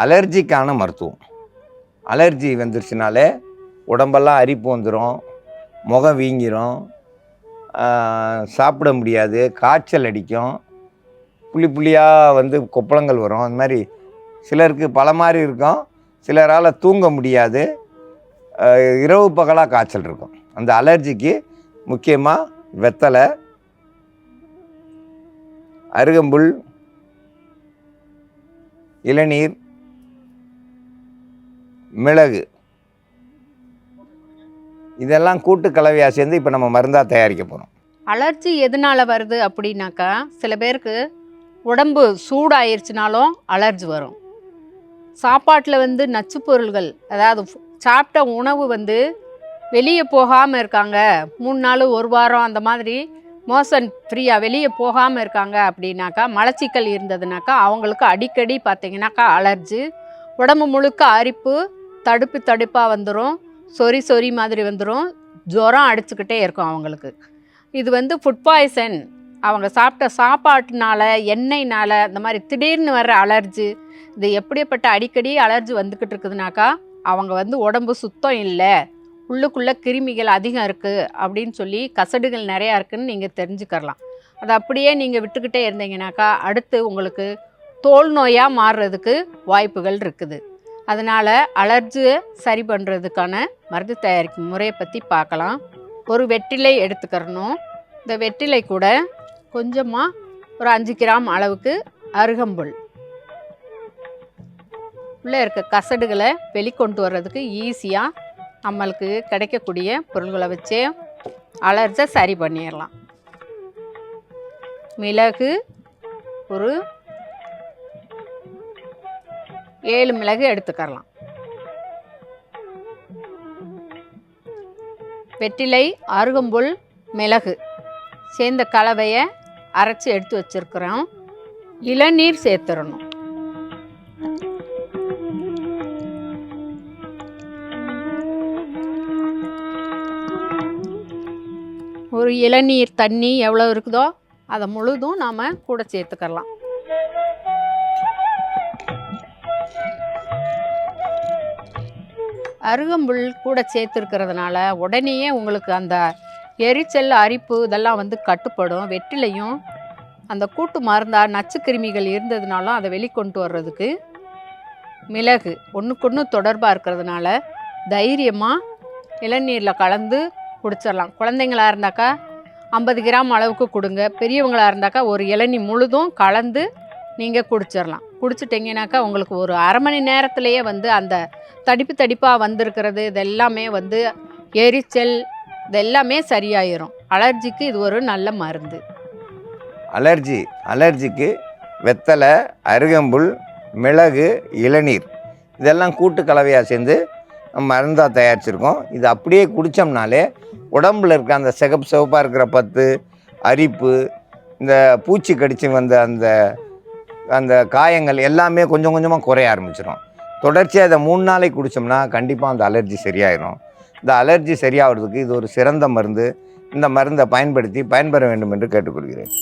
அலர்ஜிக்கான மருத்துவம். அலர்ஜி வந்துருச்சுனாலே உடம்பெல்லாம் அரிப்பு வந்துடும், முகம் வீங்கிரும், சாப்பிட முடியாது, காய்ச்சல் அடிக்கும், புள்ளி புள்ளியாக வந்து கொப்பளங்கள் வரும். அந்த மாதிரி சிலருக்கு பல மாதிரி இருக்கும். சிலரால் தூங்க முடியாது, இரவு பகலாக காய்ச்சல் இருக்கும். அந்த அலர்ஜிக்கு முக்கியமாக வெத்தலை, அருகம்புல், இளநீர், மிளகு இதெல்லாம் கூட்டு கலவையாக சேர்ந்து இப்போ நம்ம மருந்தாக தயாரிக்க போகிறோம். அலர்ஜி எதனால் வருது அப்படின்னாக்கா, சில பேருக்கு உடம்பு சூடாயிருச்சுனாலும் அலர்ஜி வரும். சாப்பாட்டில் வந்து நச்சு பொருள்கள், அதாவது சாப்பிட்ட உணவு வந்து வெளியே போகாமல் இருக்காங்க, 3 நாள் 1 வாரம் அந்த மாதிரி மோஷன் ஃப்ரீயாக வெளியே போகாமல் இருக்காங்க அப்படின்னாக்கா, மலச்சிக்கல் இருந்ததுனாக்கா அவங்களுக்கு அடிக்கடி பார்த்திங்கனாக்கா அலர்ஜி, உடம்பு முழுக்க அரிப்பு, தடுப்பாக வந்துடும், சொறி மாதிரி வந்துடும், ஜுரம் அடிச்சுக்கிட்டே இருக்கும் அவங்களுக்கு. இது வந்து ஃபுட் பாய்சன், அவங்க சாப்பிட்ட சாப்பாட்டுனால, எண்ணெய்னால், இந்த மாதிரி திடீர்னு வர்ற அலர்ஜி. இது எப்படிப்பட்ட அடிக்கடி அலர்ஜி வந்துக்கிட்டு இருக்குதுனாக்கா அவங்க வந்து உடம்பு சுத்தம் இல்லை, உள்ளுக்குள்ளே கிருமிகள் அதிகம் இருக்குது அப்படின்னு சொல்லி, கசடுகள் நிறையா இருக்குதுன்னு நீங்கள் தெரிஞ்சுக்கலாம். அதை அப்படியே நீங்கள் விட்டுக்கிட்டே இருந்தீங்கனாக்கா அடுத்து உங்களுக்கு தோல் நோயாக மாறுறதுக்கு வாய்ப்புகள் இருக்குது. அதனால் அலர்ஜியை சரி பண்ணுறதுக்கான மருந்து தயாரிக்கும் முறையை பற்றி பார்க்கலாம். ஒரு வெற்றிலை எடுத்துக்கிறணும். இந்த வெற்றிலை கூட கொஞ்சமாக ஒரு 5 கிராம் அளவுக்கு அருகம்புல், உள்ளே இருக்க கசடுகளை வெளிக்கொண்டு வர்றதுக்கு ஈஸியாக நம்மளுக்கு கிடைக்கக்கூடிய பொருள்களை வச்சே அலர்ஜியை சரி பண்ணிடலாம். மிளகு ஒரு 7 மிளகு எடுத்துக்கலாம். வெற்றிலை, அருகம்புல், மிளகு சேர்ந்த கலவையை அரைச்சி எடுத்து வச்சுருக்கிறோம். இளநீர் சேர்த்துடணும். ஒரு இளநீர் தண்ணி எவ்வளோ இருக்குதோ அதை முழுதும் நாம் கூட சேர்த்துக்கலாம். அருகம்புல் கூட சேர்த்துருக்கிறதுனால உடனேயே உங்களுக்கு அந்த எரிச்சல், அரிப்பு இதெல்லாம் வந்து கட்டுப்படும். வெற்றிலையும் அந்த கூட்டு மருந்தாக நச்சுக்கிருமிகள் இருந்ததுனாலும் அதை வெளிக்கொண்டு வர்றதுக்கு மிளகு ஒன்றுக்கொன்று தொடர்பாக இருக்கிறதுனால தைரியமாக இளநீரில் கலந்து குடிச்சிடலாம். குழந்தைங்களாக இருந்தாக்கா 50 கிராம் அளவுக்கு கொடுங்க, பெரியவங்களாக இருந்தாக்கா ஒரு இளநீ முழுதும் கலந்து நீங்கள் குடிச்சிடலாம். குடிச்சிட்டிங்கனாக்கா உங்களுக்கு ஒரு அரை மணி நேரத்துலேயே வந்து அந்த தடிப்பாக வந்திருக்கிறது இதெல்லாமே வந்து எரிச்சல் இதெல்லாமே சரியாயிரும். அலர்ஜிக்கு இது ஒரு நல்ல மருந்து. அலர்ஜிக்கு வெத்தலை, அருகம்புல், மிளகு, இளநீர் இதெல்லாம் கூட்டு கலவையாக சேர்ந்து நம்ம மருந்தாக தயாரிச்சிருக்கோம். இது அப்படியே குடித்தோம்னாலே உடம்பில் இருக்க அந்த சிவப்பாக இருக்கிற பத்து, அரிப்பு, இந்த பூச்சி கடிச்சு வந்த அந்த காயங்கள் எல்லாமே கொஞ்சம் கொஞ்சமாக குறைய ஆரம்பிச்சிடும். தொடர்ச்சியாக இதை 3 நாளைக்கு குடித்தோம்னா கண்டிப்பாக அந்த அலர்ஜி சரியாயிடும். இந்த அலர்ஜி சரியாகிறதுக்கு இது ஒரு சிறந்த மருந்து. இந்த மருந்தை பயன்படுத்தி பயன்பெற வேண்டும் என்று கேட்டுக்கொள்கிறேன்.